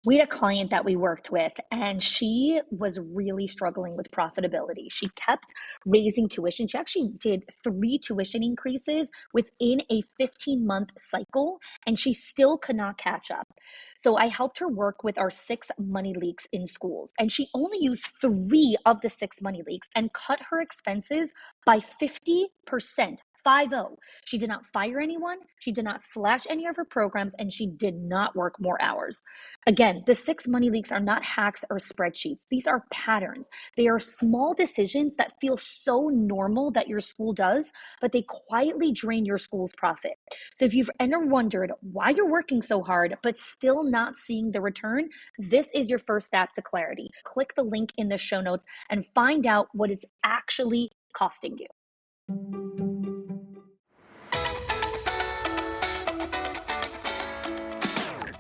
We had a client that we worked with, and she was really struggling with profitability. She kept raising tuition. She actually did 3 tuition increases within a 15-month cycle, and she still could not catch up. So I helped her work with our 6 money leaks in schools, and she only used 3 of the 6 money leaks and cut her expenses by 50%. 50. She did not fire anyone. She did not slash any of her programs, and she did not work more hours. Again, the 6 money leaks are not hacks or spreadsheets. These are patterns. They are small decisions that feel so normal that your school does, but they quietly drain your school's profit. So if you've ever wondered why you're working so hard, but still not seeing the return, this is your first step to clarity. Click the link in the show notes and find out what it's actually costing you.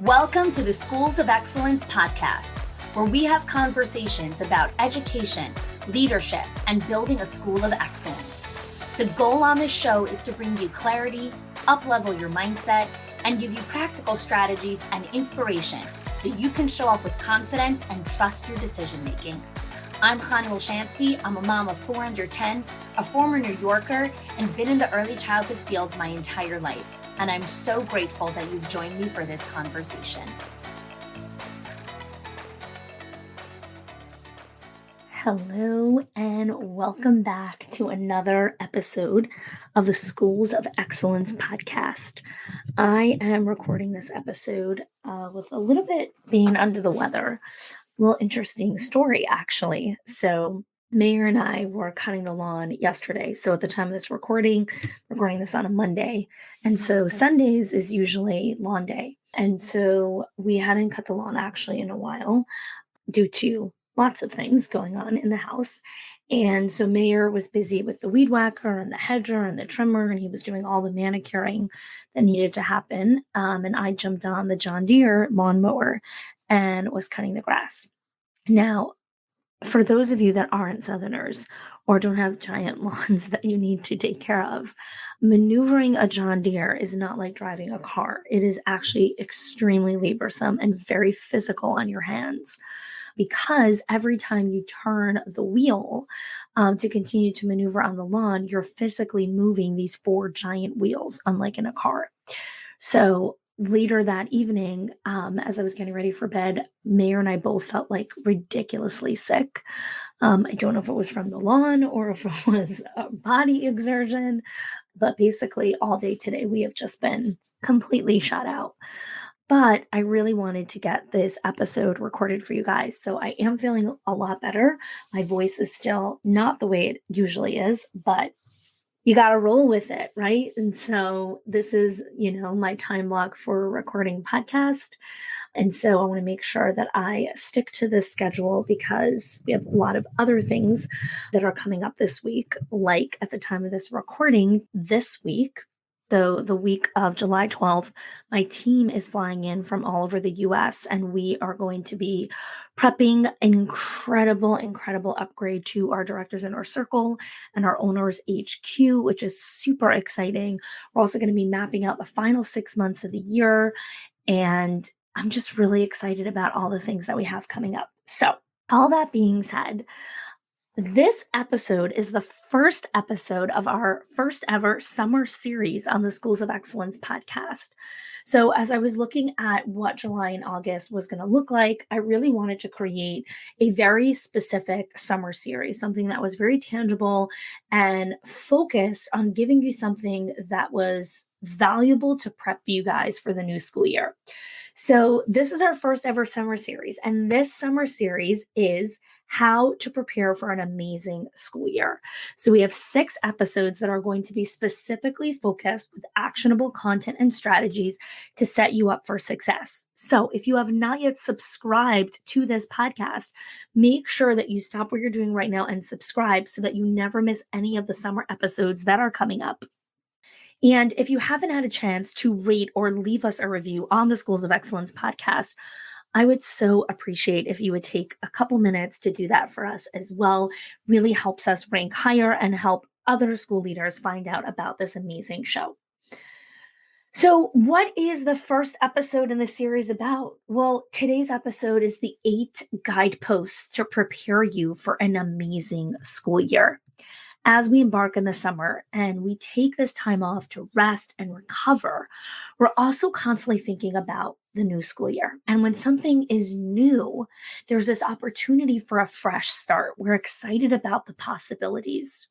Welcome to the Schools of Excellence podcast, where we have conversations about education, leadership, and building a school of excellence. The goal on this show is to bring you clarity, up-level your mindset, and give you practical strategies and inspiration so you can show up with confidence and trust your decision-making. I'm Chani Wilshansky. I'm a mom of 4 under 10, a former New Yorker, and been in the early childhood field my entire life. And I'm so grateful that you've joined me for this conversation. Hello, and welcome back to another episode of the Schools of Excellence podcast. I am recording this episode with a little bit being under the weather. A little interesting story, actually. So Mayor and I were cutting the lawn yesterday. So at the time of this recording this on a Monday. And so Sundays is usually lawn day. And so we hadn't cut the lawn actually in a while due to lots of things going on in the house. And so Mayor was busy with the weed whacker and the hedger and the trimmer, and he was doing all the manicuring that needed to happen. And I jumped on the John Deere lawnmower and was cutting the grass. Now, for those of you that aren't Southerners or don't have giant lawns that you need to take care of, maneuvering a John Deere is not like driving a car. It is actually extremely laborsome and very physical on your hands, because every time you turn the wheel to continue to maneuver on the lawn, you're physically moving these 4 giant wheels, unlike in a car. So later that evening, as I was getting ready for bed, Mayor and I both felt like ridiculously sick. I don't know if it was from the lawn or if it was a body exertion, but basically all day today, we have just been completely shut out. But I really wanted to get this episode recorded for you guys. So I am feeling a lot better. My voice is still not the way it usually is, but you got to roll with it, right? And so this is, my time block for recording podcast. And so I want to make sure that I stick to this schedule because we have a lot of other things that are coming up this week, like at the time of this recording this week. So the week of July 12th, my team is flying in from all over the US, and we are going to be prepping an incredible upgrade to our Directors Inner Circle and our Owners HQ, which is super exciting. We're also going to be mapping out the final 6 months of the year, and I'm just really excited about all the things that we have coming up. So all that being said, this episode is the first episode of our first ever summer series on the Schools of Excellence podcast. So as I was looking at what July and August was going to look like, I really wanted to create a very specific summer series, something that was very tangible and focused on giving you something that was valuable to prep you guys for the new school year. So this is our first ever summer series, and this summer series is how to prepare for an amazing school year. So we have 6 episodes that are going to be specifically focused with actionable content and strategies to set you up for success. So if you have not yet subscribed to this podcast, make sure that you stop what you're doing right now and subscribe so that you never miss any of the summer episodes that are coming up. And if you haven't had a chance to rate or leave us a review on the Schools of Excellence podcast, I would so appreciate if you would take a couple minutes to do that for us as well. Really helps us rank higher and help other school leaders find out about this amazing show. So, what is the first episode in the series about? Well, today's episode is the 8 guideposts to prepare you for an amazing school year. As we embark in the summer and we take this time off to rest and recover, we're also constantly thinking about the new school year. And when something is new, there's this opportunity for a fresh start. We're excited about the possibilities.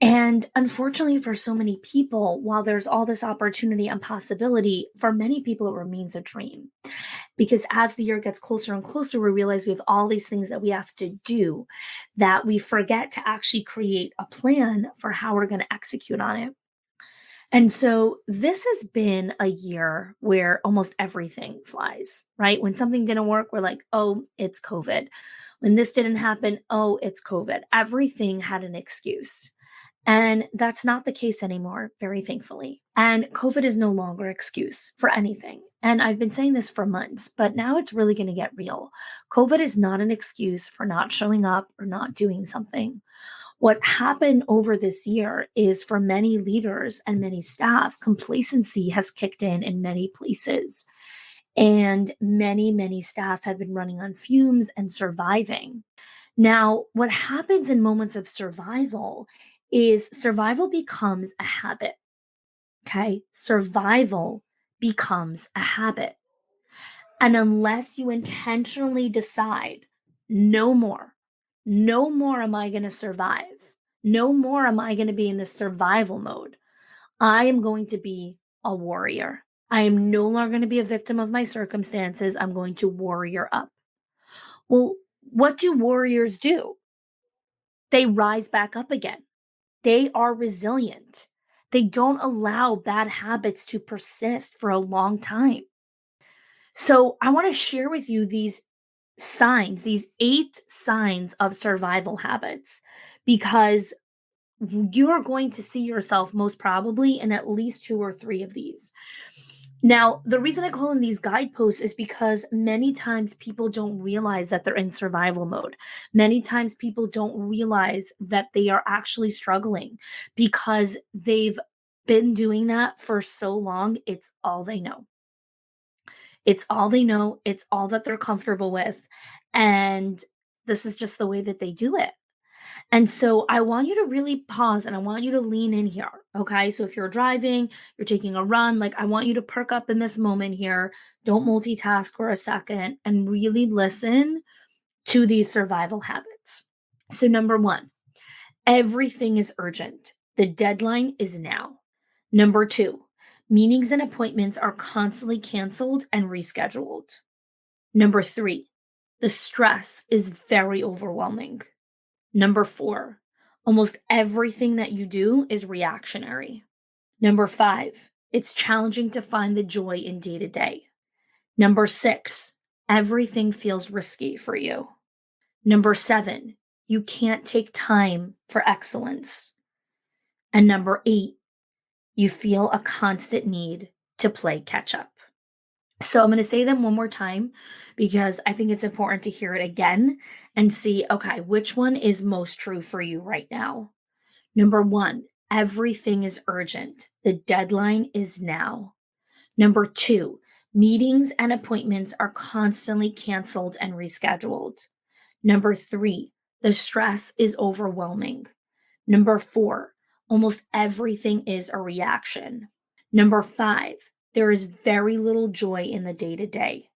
And unfortunately, for so many people, while there's all this opportunity and possibility, for many people, it remains a dream. Because as the year gets closer and closer, we realize we have all these things that we have to do that we forget to actually create a plan for how we're going to execute on it. And so this has been a year where almost everything flies, right? When something didn't work, we're like, oh, it's COVID. When this didn't happen, oh, it's COVID. Everything had an excuse. And that's not the case anymore, very thankfully. And COVID is no longer an excuse for anything. And I've been saying this for months, but now it's really going to get real. COVID is not an excuse for not showing up or not doing something. What happened over this year is for many leaders and many staff, complacency has kicked in many places. And many staff have been running on fumes and surviving. Now, what happens in moments of survival is survival becomes a habit. Okay. Survival becomes a habit. And unless you intentionally decide, no more, no more am I going to survive, no more am I going to be in this survival mode. I am going to be a warrior. I am no longer going to be a victim of my circumstances. I'm going to warrior up. Well, what do warriors do? They rise back up again. They are resilient. They don't allow bad habits to persist for a long time. So I want to share with you these signs, these 8 signs of survival habits, because you're going to see yourself most probably in at least 2 or 3 of these. Now, the reason I call them these guideposts is because many times people don't realize that they're in survival mode. Many times people don't realize that they are actually struggling because they've been doing that for so long. It's all they know. It's all they know. It's all that they're comfortable with. And this is just the way that they do it. And so I want you to really pause and I want you to lean in here. Okay. So if you're driving, you're taking a run, like I want you to perk up in this moment here. Don't multitask for a second and really listen to these survival habits. So, number 1, everything is urgent. The deadline is now. Number 2, meetings and appointments are constantly canceled and rescheduled. Number 3, the stress is very overwhelming. Number 4, almost everything that you do is reactionary. Number 5, it's challenging to find the joy in day to day. Number 6, everything feels risky for you. Number 7, you can't take time for excellence. And number 8, you feel a constant need to play catch up. So I'm going to say them one more time because I think it's important to hear it again and see, okay, which one is most true for you right now? Number 1, everything is urgent. The deadline is now. Number 2, meetings and appointments are constantly canceled and rescheduled. Number 3, the stress is overwhelming. Number 4, almost everything is a reaction. Number 5, there is very little joy in the day-to-day.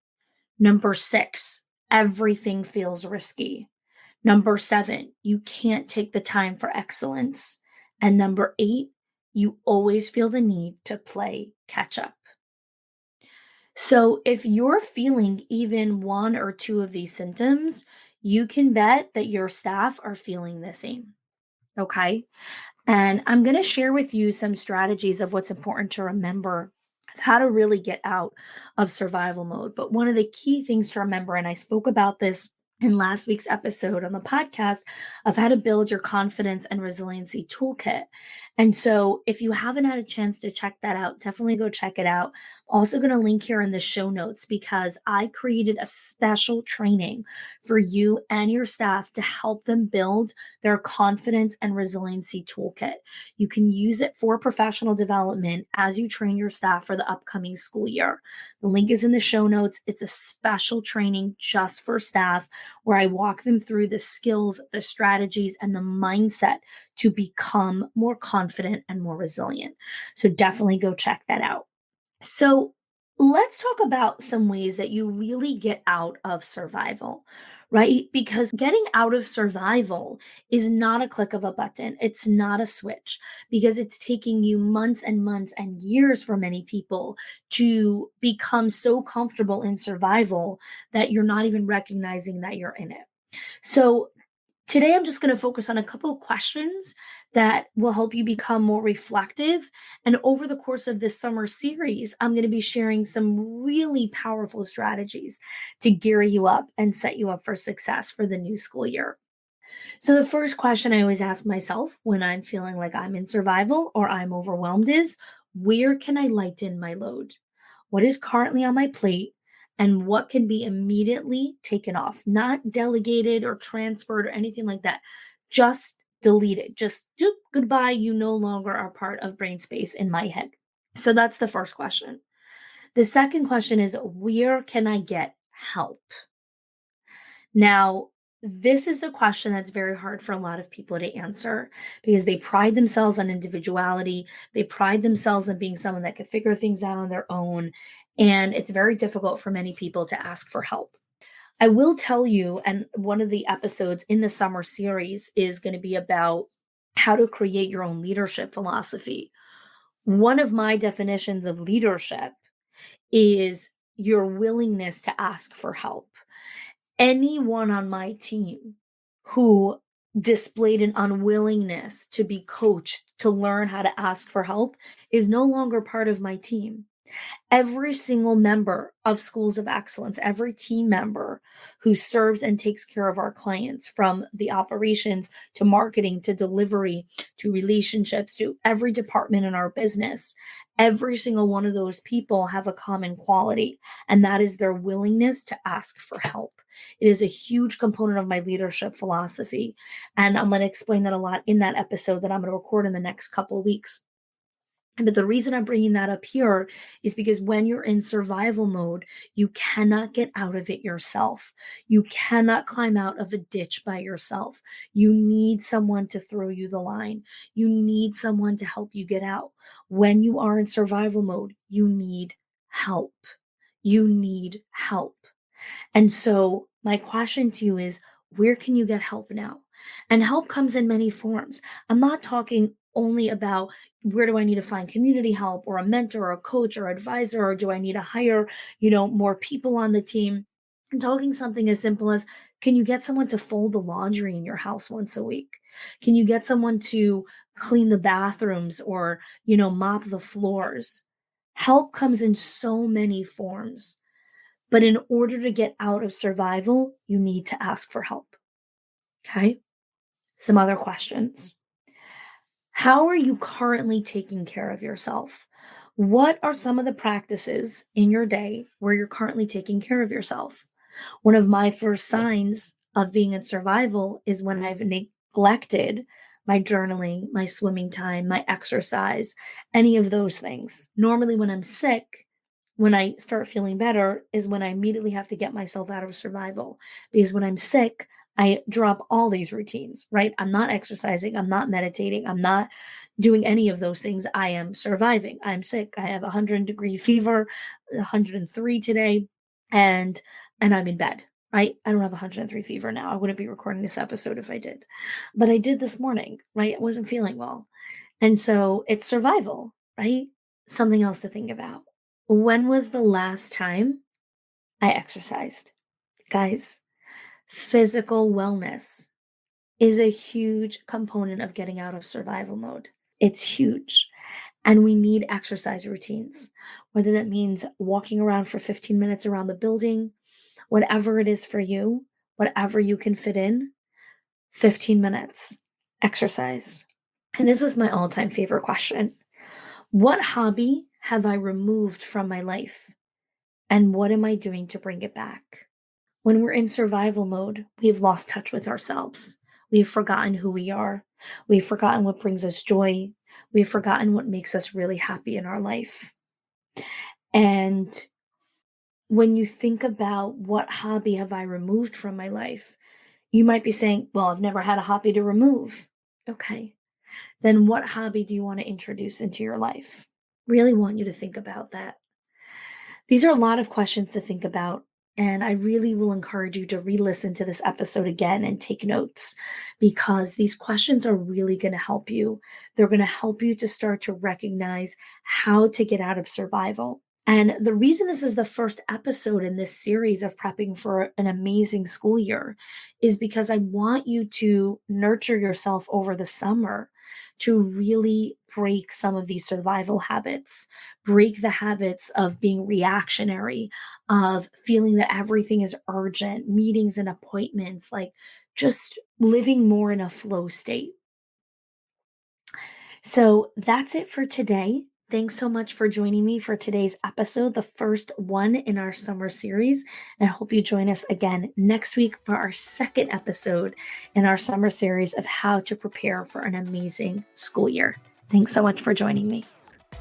Number 6, everything feels risky. Number 7, you can't take the time for excellence. And number 8, you always feel the need to play catch up. So if you're feeling even 1 or 2 of these symptoms, you can bet that your staff are feeling the same. Okay. And I'm going to share with you some strategies of what's important to remember, how to really get out of survival mode. But one of the key things to remember, and I spoke about this in last week's episode on the podcast of how to build your confidence and resiliency toolkit. And so if you haven't had a chance to check that out, definitely go check it out. I'm also going to link here in the show notes because I created a special training for you and your staff to help them build their confidence and resiliency toolkit. You can use it for professional development as you train your staff for the upcoming school year. The link is in the show notes. It's a special training just for staff where I walk them through the skills, the strategies, and the mindset to become more confident and more resilient. So definitely go check that out. So let's talk about some ways that you really get out of survival, right? Because getting out of survival is not a click of a button. It's not a switch because it's taking you months and months and years for many people to become so comfortable in survival that you're not even recognizing that you're in it. So today, I'm just going to focus on a couple of questions that will help you become more reflective. And over the course of this summer series, I'm going to be sharing some really powerful strategies to gear you up and set you up for success for the new school year. So, the first question I always ask myself when I'm feeling like I'm in survival or I'm overwhelmed is, where can I lighten my load? What is currently on my plate? And what can be immediately taken off, not delegated or transferred or anything like that. Just deleted. Just goodbye. You no longer are part of brain space in my head. So that's the first question. The second question is, where can I get help? Now, this is a question that's very hard for a lot of people to answer because they pride themselves on individuality. They pride themselves on being someone that can figure things out on their own. And it's very difficult for many people to ask for help. I will tell you, and one of the episodes in the summer series is going to be about how to create your own leadership philosophy. One of my definitions of leadership is your willingness to ask for help. Anyone on my team who displayed an unwillingness to be coached, to learn how to ask for help, is no longer part of my team. Every single member of Schools of Excellence, every team member who serves and takes care of our clients, from the operations to marketing to delivery to relationships to every department in our business, every single one of those people have a common quality, and that is their willingness to ask for help. It is a huge component of my leadership philosophy, and I'm going to explain that a lot in that episode that I'm going to record in the next couple of weeks. But the reason I'm bringing that up here is because when you're in survival mode, you cannot get out of it yourself. You cannot climb out of a ditch by yourself. You need someone to throw you the line. You need someone to help you get out. When you are in survival mode, you need help. You need help. And so my question to you is, where can you get help now? And help comes in many forms. I'm not talking only about where do I need to find community help or a mentor or a coach or advisor, or do I need to hire, more people on the team? I'm talking something as simple as, can you get someone to fold the laundry in your house once a week? Can you get someone to clean the bathrooms or, mop the floors? Help comes in so many forms. But in order to get out of survival, you need to ask for help. Okay? Some other questions. How are you currently taking care of yourself? What are some of the practices in your day where you're currently taking care of yourself? One of my first signs of being in survival is when I've neglected my journaling, my swimming time, my exercise, any of those things. Normally, when I'm sick, when I start feeling better, is when I immediately have to get myself out of survival. Because when I'm sick, I drop all these routines, right? I'm not exercising. I'm not meditating. I'm not doing any of those things. I am surviving. I'm sick. I have 100-degree fever, 103 today, and I'm in bed, right? I don't have 103 fever now. I wouldn't be recording this episode if I did. But I did this morning, right? I wasn't feeling well. And so it's survival, right? Something else to think about. When was the last time I exercised? Guys, physical wellness is a huge component of getting out of survival mode. It's huge. And we need exercise routines, whether that means walking around for 15 minutes around the building, whatever it is for you, whatever you can fit in, 15 minutes, exercise. And this is my all-time favorite question. What hobby have I removed from my life? And what am I doing to bring it back? When we're in survival mode, we've lost touch with ourselves. We've forgotten who we are. We've forgotten what brings us joy. We've forgotten what makes us really happy in our life. And when you think about what hobby have I removed from my life, you might be saying, well, I've never had a hobby to remove. Okay. Then what hobby do you want to introduce into your life? Really want you to think about that. These are a lot of questions to think about. And I really will encourage you to re-listen to this episode again and take notes, because these questions are really going to help you. They're going to help you to start to recognize how to get out of survival. And the reason this is the first episode in this series of prepping for an amazing school year is because I want you to nurture yourself over the summer to really break some of these survival habits, break the habits of being reactionary, of feeling that everything is urgent, meetings and appointments, like just living more in a flow state. So that's it for today. Thanks so much for joining me for today's episode, the first one in our summer series. And I hope you join us again next week for our second episode in our summer series of how to prepare for an amazing school year. Thanks so much for joining me.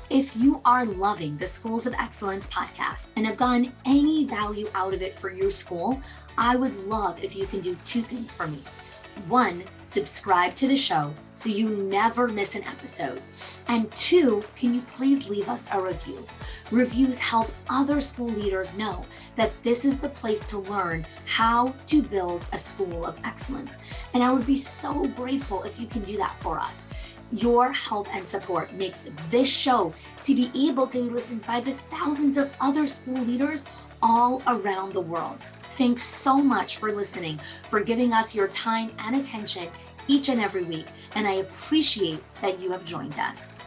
If you are loving the Schools of Excellence podcast and have gotten any value out of it for your school, I would love if you can do two things for me. One, subscribe to the show so you never miss an episode. And two, can you please leave us a review? Reviews help other school leaders know that this is the place to learn how to build a school of excellence. And I would be so grateful if you can do that for us. Your help and support makes this show to be able to be listened by the thousands of other school leaders all around the world. Thanks so much for listening, for giving us your time and attention each and every week, and I appreciate that you have joined us.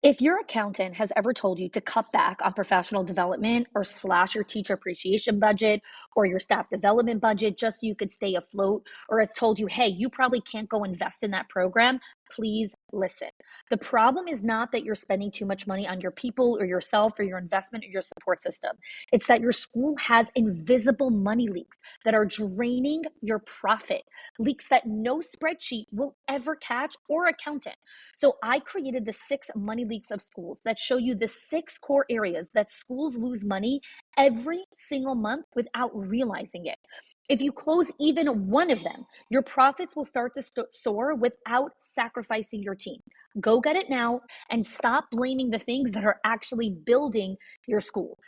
If your accountant has ever told you to cut back on professional development or slash your teacher appreciation budget or your staff development budget just so you could stay afloat, or has told you, hey, you probably can't go invest in that program, please listen. The problem is not that you're spending too much money on your people or yourself or your investment or your support system. It's that your school has invisible money leaks that are draining your profit, leaks that no spreadsheet will ever catch or accountant. So I created the 6 money leaks of schools that show you the 6 core areas that schools lose money every single month without realizing it. If you close even one of them, your profits will start to soar without sacrificing your team. Go get it now and stop blaming the things that are actually building your school.